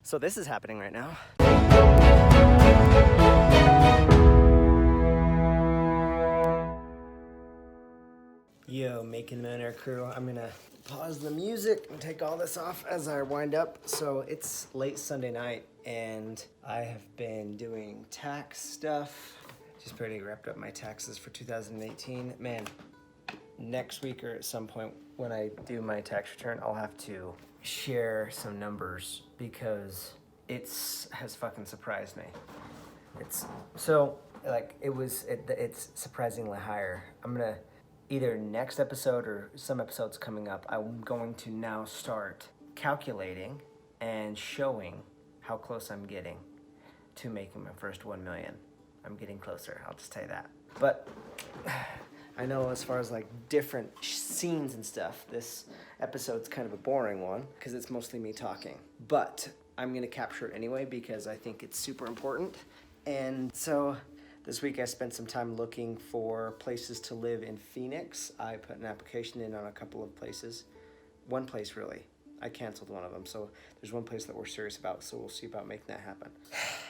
So this is happening right now. Yo, Making Millionaire crew, I'm gonna pause the music and take all this off as I wind up. So it's late Sunday night and I have been doing tax stuff. Just barely wrapped up my taxes for 2018. Man, next week or at some point when I do my tax return, I'll have to share some numbers because it's has fucking surprised me. It's surprisingly higher. I'm gonna either next episode or some episodes coming up, I'm going to now start calculating and showing how close I'm getting to making my first 1 million. I'm getting closer, I'll just tell you that. But I know as far as like different scenes and stuff, this episode's kind of a boring one because it's mostly me talking. But I'm gonna capture it anyway because I think it's super important. And so this week I spent some time looking for places to live in Phoenix. I put an application in on a couple of places. One place really. I canceled one of them, so there's one place that we're serious about, so we'll see about making that happen.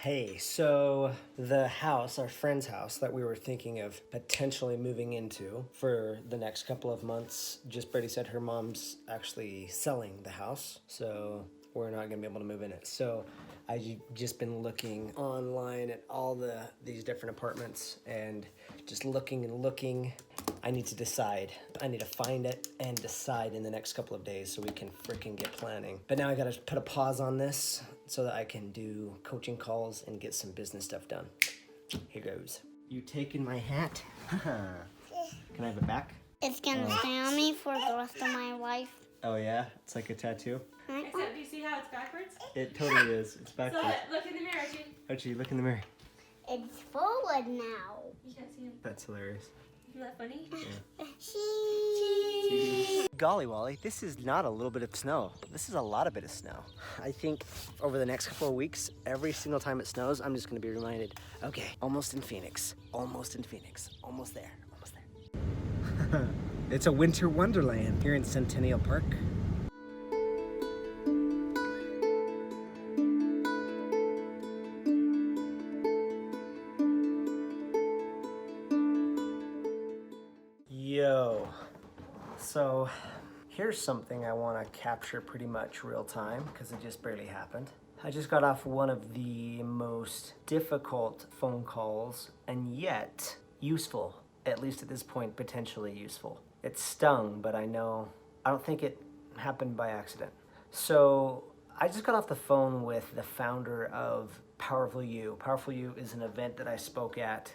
Hey, so the house, our friend's house that we were thinking of potentially moving into for the next couple of months, just Brady said her mom's actually selling the house, so we're not gonna be able to move in it. So I've just been looking online at all these different apartments and just looking and looking. I need to decide. I need to find it and decide in the next couple of days so we can freaking get planning. But now I gotta put a pause on this so that I can do coaching calls and get some business stuff done. Here goes. You taking my hat? Can I have it back? It's gonna stay on me for the rest of my life. Oh yeah? It's like a tattoo? Except, do you see how it's backwards? It totally is. It's backwards. So look in the mirror, Archie. Archie, look in the mirror. It's forward now. You can't see him. That's hilarious. Isn't that funny? Yeah. Cheese. Golly Wally, this is not a little bit of snow. This is a lot of bit of snow. I think over the next couple of weeks, every single time it snows, I'm just gonna be reminded, okay, almost in Phoenix, almost in Phoenix, almost there, almost there. It's a winter wonderland here in Centennial Park. Yo, so here's something I want to capture pretty much real time because it just barely happened. I just got off one of the most difficult phone calls and yet useful, at least at this point, potentially useful. It stung, but I don't think it happened by accident. So I just got off the phone with the founder of Powerful You. Powerful You is an event that I spoke at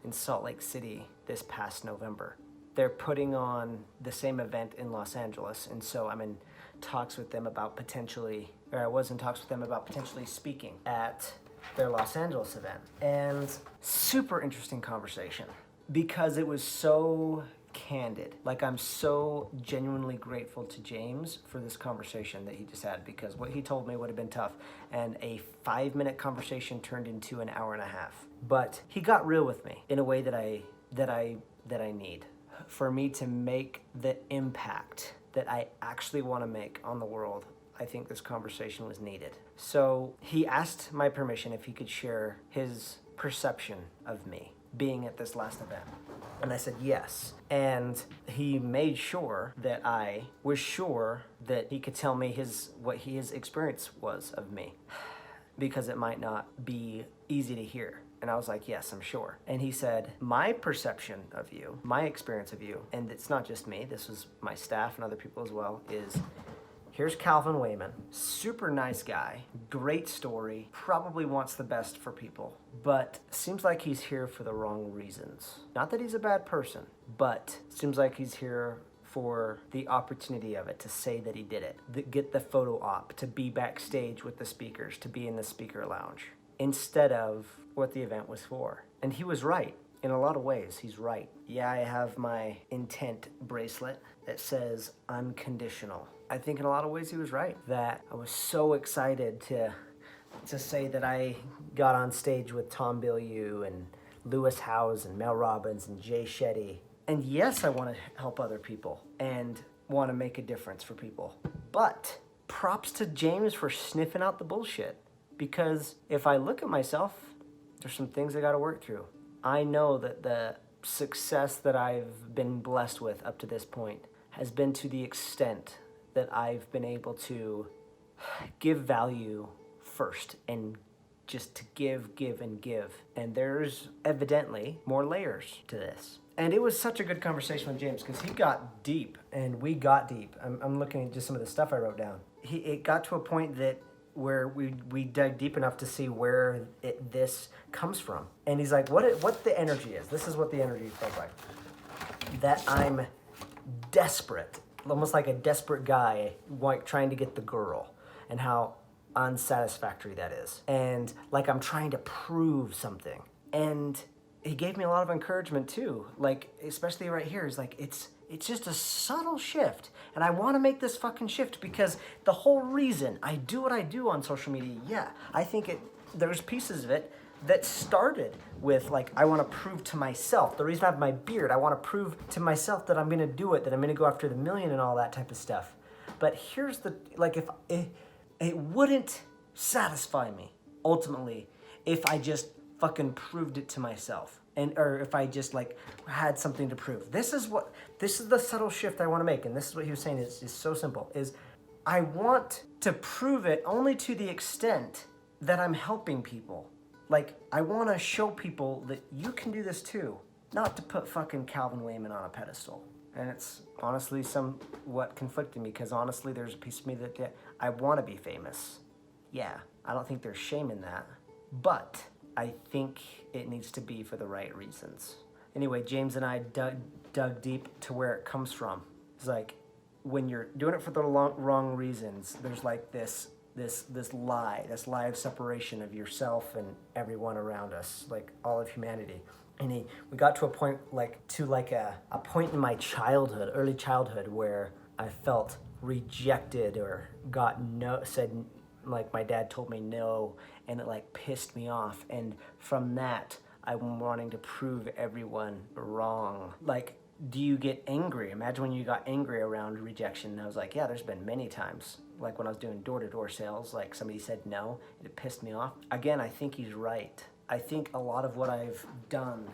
in Salt Lake City this past November. They're putting on the same event in Los Angeles, and so I'm in talks with them about I was in talks with them about potentially speaking at their Los Angeles event. And super interesting conversation because it was so candid. Like, I'm so genuinely grateful to James for this conversation that he just had because what he told me would have been tough, and a 5-minute conversation turned into an hour and a half. But he got real with me in a way that I need. For me to make the impact that I actually want to make on the world, I think this conversation was needed. So he asked my permission if he could share his perception of me being at this last event. And I said yes. And he made sure that I was sure that he could tell me what his experience was of me, because it might not be easy to hear. And I was like, yes, I'm sure. And he said, my perception of you, my experience of you, and it's not just me, this was my staff and other people as well, is here's Calvin Wayman, super nice guy, great story, probably wants the best for people, but seems like he's here for the wrong reasons. Not that he's a bad person, but seems like he's here for the opportunity of it, to say that he did it, get the photo op, to be backstage with the speakers, to be in the speaker lounge, instead of what the event was for. And he was right. In a lot of ways, he's right. Yeah, I have my intent bracelet that says unconditional. I think in a lot of ways he was right. That I was so excited to say that I got on stage with Tom Bilyeu and Lewis Howes and Mel Robbins and Jay Shetty. And yes, I want to help other people and want to make a difference for people. But props to James for sniffing out the bullshit. Because if I look at myself, there's some things I got to work through. I know that the success that I've been blessed with up to this point has been to the extent that I've been able to give value first and just to give. And there's evidently more layers to this. And it was such a good conversation with James because he got deep and we got deep. I'm looking at just some of the stuff I wrote down. It got to a point that where we dug deep enough to see where this comes from. And he's like, what the energy is. This is what the energy felt like. That I'm desperate, almost like a desperate guy trying to get the girl, and how unsatisfactory that is. And like I'm trying to prove something. And he gave me a lot of encouragement too. Like, especially right here, is like, it's just a subtle shift. And I want to make this fucking shift because the whole reason I do what I do on social media, yeah, I think there's pieces of it that started with like, I want to prove to myself. The reason I have my beard, I want to prove to myself that I'm going to do it, that I'm going to go after the million and all that type of stuff. But here's the, like, if it wouldn't satisfy me ultimately if I just fucking proved it to myself. Or if I just like had something to prove. This is the subtle shift I want to make. And this is what he was saying is so simple, is I want to prove it only to the extent that I'm helping people. Like, I want to show people that you can do this too. Not to put fucking Calvin Wayman on a pedestal. And it's honestly somewhat conflicting because honestly there's a piece of me that I want to be famous. Yeah, I don't think there's shame in that. But I think it needs to be for the right reasons. Anyway, James and I dug deep to where it comes from. It's like, when you're doing it for the wrong reasons, there's like this lie of separation of yourself and everyone around us, like all of humanity. And we got to a point a point in my early childhood, where I felt rejected or said, like, my dad told me no, and it like pissed me off. And from that, I'm wanting to prove everyone wrong. Like, do you get angry? Imagine when you got angry around rejection. And I was like, yeah, there's been many times. Like when I was doing door-to-door sales, like somebody said no, and it pissed me off. Again, I think he's right. I think a lot of what I've done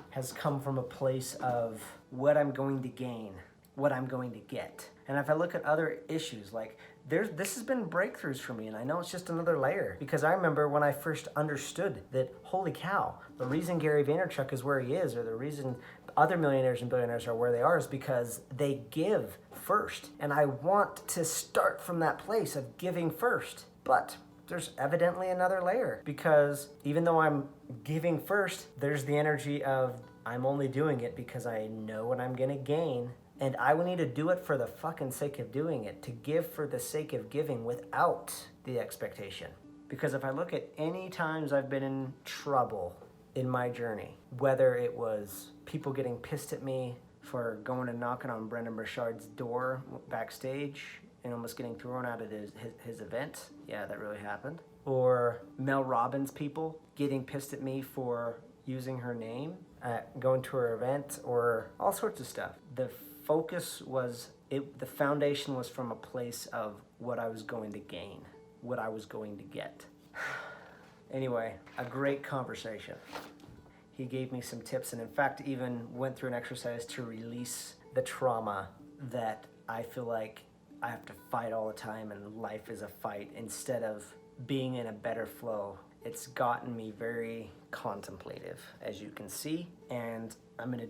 has come from a place of what I'm going to gain, what I'm going to get. And if I look at other issues, like this has been breakthroughs for me, and I know it's just another layer, because I remember when I first understood that, holy cow, the reason Gary Vaynerchuk is where he is, or the reason other millionaires and billionaires are where they are, is because they give first. And I want to start from that place of giving first. But there's evidently another layer, because even though I'm giving first, there's the energy of I'm only doing it because I know what I'm gonna gain. And I would need to do it for the fucking sake of doing it, to give for the sake of giving without the expectation. Because if I look at any times I've been in trouble in my journey, whether it was people getting pissed at me for going and knocking on Brendan Burchard's door backstage and almost getting thrown out of his event, yeah, that really happened. Or Mel Robbins people getting pissed at me for using her name, going to her event, or all sorts of stuff. The focus was, the foundation was from a place of what I was going to gain, what I was going to get. Anyway, a great conversation. He gave me some tips, and in fact even went through an exercise to release the trauma that I feel like I have to fight all the time, and life is a fight instead of being in a better flow. It's gotten me very contemplative, as you can see, and I'm gonna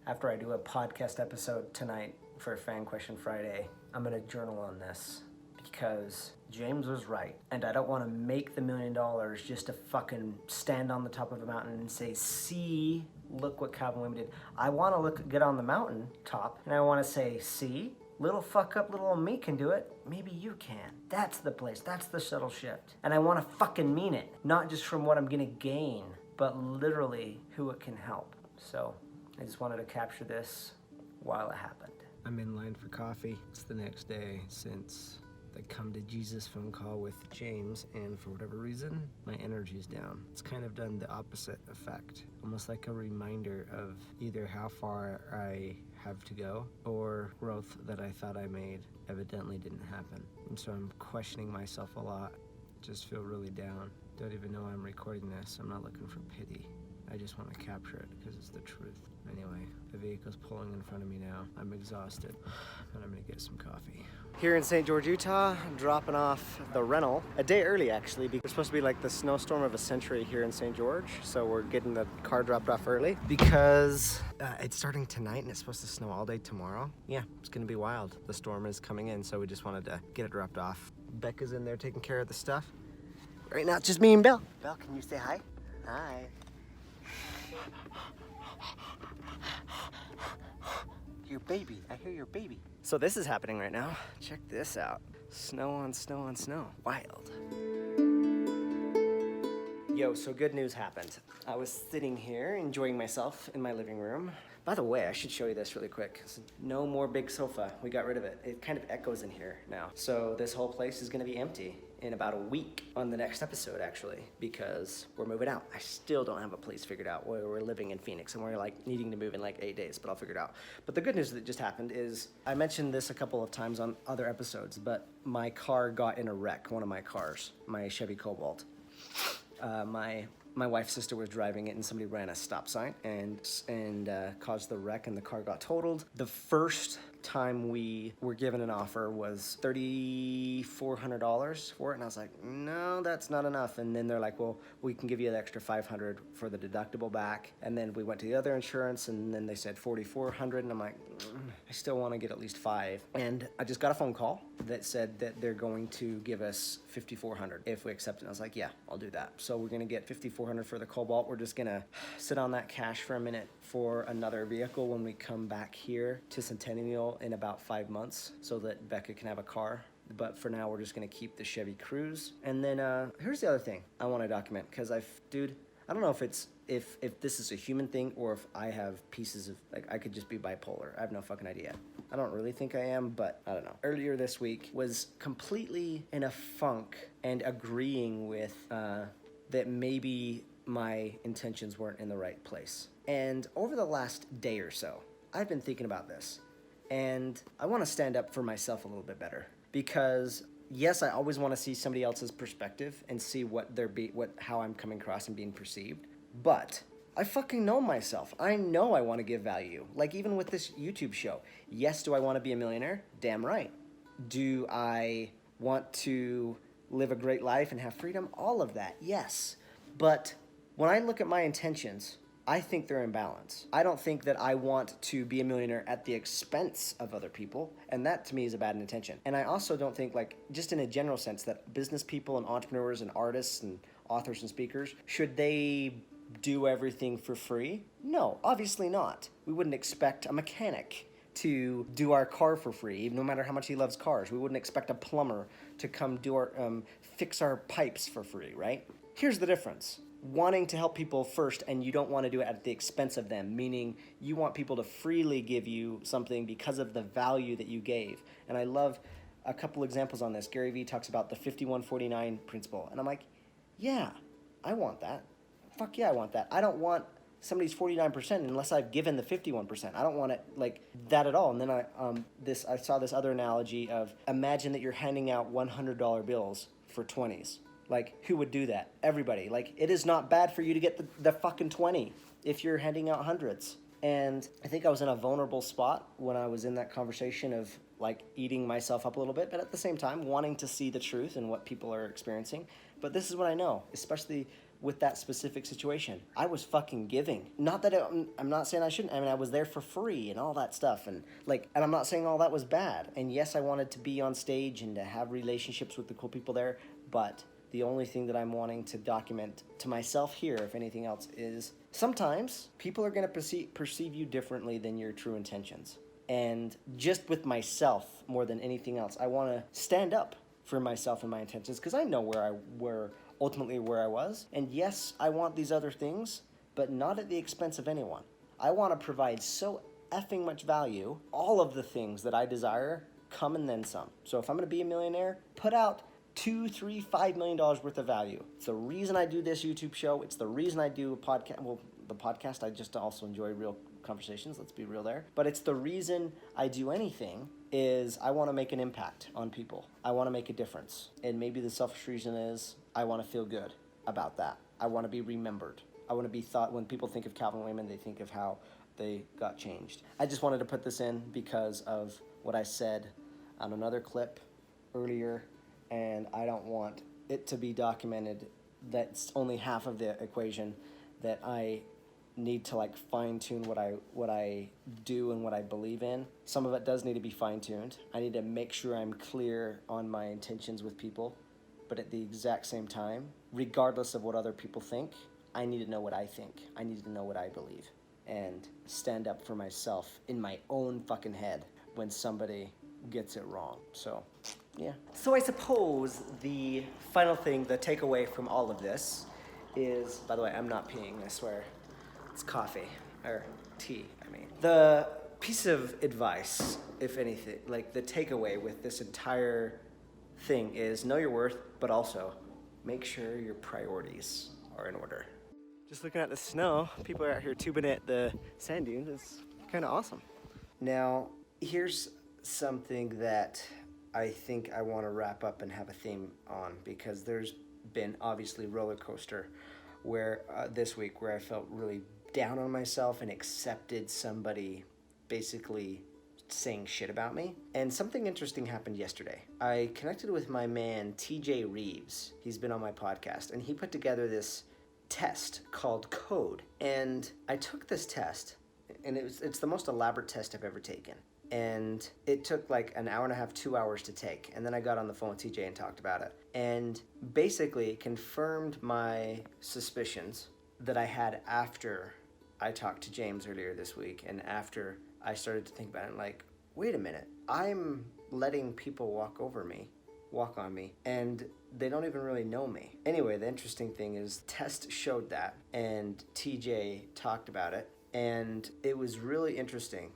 after I do a podcast episode tonight for Fan Question Friday, I'm gonna journal on this, because James was right. And I don't wanna make the $1 million just to fucking stand on the top of a mountain and say, see, look what Calvin Wayman did. I wanna get on the mountain top, and I wanna say, see, little fuck up, little old me can do it. Maybe you can. That's the place, that's the subtle shift. And I wanna fucking mean it, not just from what I'm gonna gain, but literally who it can help. So I just wanted to capture this while it happened. I'm in line for coffee. It's the next day since the come to Jesus phone call with James, and for whatever reason, my energy's down. It's kind of done the opposite effect, almost like a reminder of either how far I have to go, or growth that I thought I made evidently didn't happen. And so I'm questioning myself a lot. Just feel really down. Don't even know I'm recording this. I'm not looking for pity. I just want to capture it because it's the truth. Anyway, the vehicle's pulling in front of me now. I'm exhausted, and I'm gonna get some coffee. Here in St. George, Utah, dropping off the rental a day early, actually, because it's supposed to be like the snowstorm of a century here in St. George. So we're getting the car dropped off early because it's starting tonight and it's supposed to snow all day tomorrow. Yeah, it's gonna be wild. The storm is coming in, so we just wanted to get it dropped off. Becca's in there taking care of the stuff. Right now, it's just me and Belle. Belle, can you say hi? Hi. Your baby. I hear your baby. So this is happening right now. Check this out. Snow on snow on snow. Wild. Yo, so good news happened. I was sitting here enjoying myself in my living room. By the way, I should show you this really quick. No more big sofa. We got rid of it. It kind of echoes in here now. So this whole place is gonna be empty in about a week on the next episode, actually, because we're moving out. I still don't have a place figured out. We're living in Phoenix and we're like needing to move in like 8 days, but I'll figure it out. But the good news that just happened is, I mentioned this a couple of times on other episodes, but my car got in a wreck, one of my cars, my Chevy Cobalt. My wife's sister was driving it and somebody ran a stop sign and caused the wreck and the car got totaled. The first time we were given an offer was $3,400 for it, and I was like, no, that's not enough. And then they're like, well, we can give you the extra $500 for the deductible back. And then we went to the other insurance, and then they said $4,400, and I'm like, I still want to get at least $500. And I just got a phone call that said that they're going to give us $5,400 if we accept it. And I was like, yeah, I'll do that. So we're gonna get $5,400 for the Cobalt. We're just gonna sit on that cash for a minute for another vehicle when we come back here to Centennial in about 5 months, so that Becca can have a car. But for now, we're just gonna keep the Chevy Cruze. And then here's the other thing I want to document, because I don't know if it's if this is a human thing or if I have pieces of, like, I could just be bipolar. I have no fucking idea. I don't really think I am, but I don't know. Earlier this week was completely in a funk and agreeing with that maybe my intentions weren't in the right place. And over the last day or so, I've been thinking about this. And I want to stand up for myself a little bit better, because yes, I always want to see somebody else's perspective and see how I'm coming across and being perceived. But I fucking know myself. I know I want to give value. Like, even with this YouTube show. Yes, do I want to be a millionaire? Damn right. Do I want to live a great life and have freedom? All of that, yes. But when I look at my intentions, I think they're in balance. I don't think that I want to be a millionaire at the expense of other people, and that to me is a bad intention. And I also don't think, like, just in a general sense, that business people and entrepreneurs and artists and authors and speakers, should they do everything for free? No, obviously not. We wouldn't expect a mechanic to do our car for free, no matter how much he loves cars. We wouldn't expect a plumber to come do our fix our pipes for free, right? Here's the difference. Wanting to help people first, and you don't want to do it at the expense of them, meaning you want people to freely give you something because of the value that you gave. And I love a couple examples on this. Gary Vee talks about the 51-49 principle, and I'm like, yeah, I want that. Fuck yeah, I want that. I don't want somebody's 49% unless I've given the 51%. I don't want it like that at all. And then I saw this other analogy of, imagine that you're handing out $100 bills for 20s. Like, who would do that? Everybody. Like, it is not bad for you to get the fucking 20 if you're handing out hundreds. And I think I was in a vulnerable spot when I was in that conversation of, like, eating myself up a little bit, but at the same time wanting to see the truth and what people are experiencing. But this is what I know, especially with that specific situation. I was fucking giving. Not that I'm not saying I shouldn't. I mean, I was there for free and all that stuff. And I'm not saying all that was bad. And yes, I wanted to be on stage and to have relationships with the cool people there, but the only thing that I'm wanting to document to myself here, if anything else, is sometimes people are going to perceive you differently than your true intentions. And just with myself, more than anything else, I want to stand up for myself and my intentions, because I know where ultimately I was. And yes, I want these other things, but not at the expense of anyone. I want to provide so effing much value. All of the things that I desire come and then some. So if I'm going to be a millionaire, put out $2, $3, $5 million worth of value. It's the reason I do this YouTube show. It's the reason I do a podcast. Well, the podcast, I just also enjoy real conversations. Let's be real there. But it's the reason I do anything is I want to make an impact on people. I want to make a difference. And maybe the selfish reason is I want to feel good about that. I want to be remembered. I want to be thought, when people think of Calvin Wayman, they think of how they got changed. I just wanted to put this in because of what I said on another clip earlier, and I don't want it to be documented. That's only half of the equation, that I need to like fine tune what I do and what I believe in. Some of it does need to be fine tuned. I need to make sure I'm clear on my intentions with people, but at the exact same time, regardless of what other people think, I need to know what I think. I need to know what I believe and stand up for myself in my own fucking head when somebody gets it wrong. So, yeah. So I suppose the final thing, the takeaway from all of this is, by the way, I'm not peeing, I swear. It's coffee, or tea, I mean. The piece of advice, if anything, like the takeaway with this entire thing is know your worth, but also make sure your priorities are in order. Just looking at the snow, people are out here tubing at the sand dunes. It's kind of awesome. Now, here's something that I think I want to wrap up and have a theme on, because there's been obviously roller coaster where this week where I felt really down on myself and accepted somebody basically saying shit about me. And something interesting happened yesterday. I connected with my man TJ Reeves. He's been on my podcast, and he put together this test called Code. And I took this test, and it's the most elaborate test I've ever taken. And it took like an hour and a half, 2 hours to take. And then I got on the phone with TJ and talked about it. And basically confirmed my suspicions that I had after I talked to James earlier this week, and after I started to think about it, like, wait a minute, I'm letting people walk on me, and they don't even really know me. Anyway, the interesting thing is test showed that, and TJ talked about it, and it was really interesting.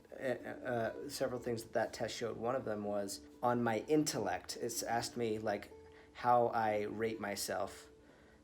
Several things that test showed. One of them was on my intellect. It's asked me like how I rate myself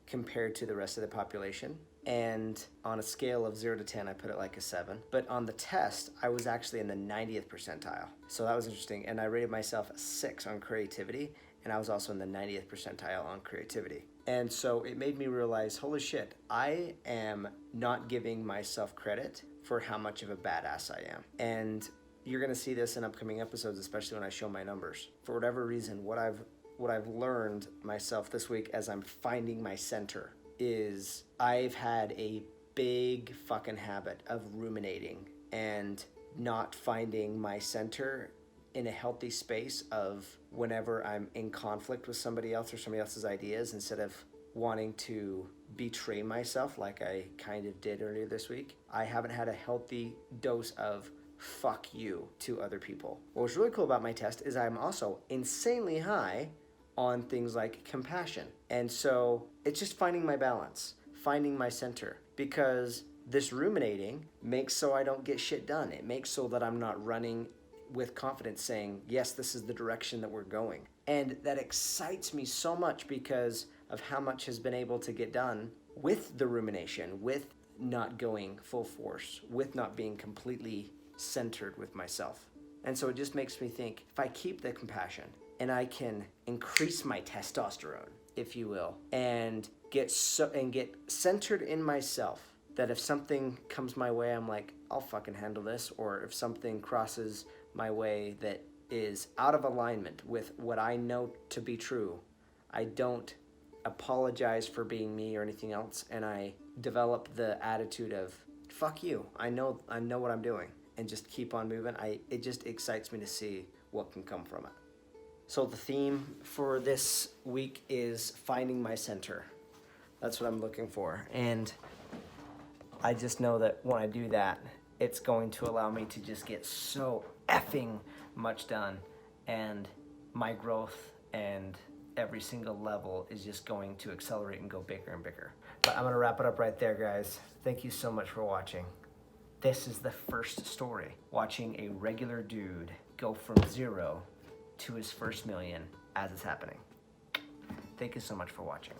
compared to the rest of the population. And on a scale of 0 to 10, I put it like a 7. But on the test, I was actually in the 90th percentile. So that was interesting. And I rated myself a 6 on creativity, and I was also in the 90th percentile on creativity. And so it made me realize, holy shit, I am not giving myself credit for how much of a badass I am. And you're gonna see this in upcoming episodes, especially when I show my numbers. For whatever reason, what I've learned myself this week as I'm finding my center is I've had a big fucking habit of ruminating and not finding my center in a healthy space of whenever I'm in conflict with somebody else or somebody else's ideas, instead of wanting to betray myself like I kind of did earlier this week. I haven't had a healthy dose of fuck you to other people. What was really cool about my test is I'm also insanely high on things like compassion. And so it's just finding my balance, finding my center, because this ruminating makes so I don't get shit done. It makes so that I'm not running with confidence saying, yes, this is the direction that we're going. And that excites me so much because of how much has been able to get done with the rumination, with not going full force, with not being completely centered with myself. And so it just makes me think, if I keep the compassion and I can increase my testosterone, if you will, and get centered in myself, that if something comes my way, I'm like, I'll fucking handle this. Or if something crosses my way that is out of alignment with what I know to be true, I don't apologize for being me or anything else, and I develop the attitude of fuck you, I know what I'm doing, and just keep on moving. It just excites me to see what can come from it. So the theme for this week is finding my center. That's what I'm looking for, and I just know that when I do that, it's going to allow me to just get so effing much done, and my growth and every single level is just going to accelerate and go bigger and bigger. But I'm gonna wrap it up right there, guys. Thank you so much for watching. This is the first story, watching a regular dude go from 0 to his first million as it's happening. Thank you so much for watching.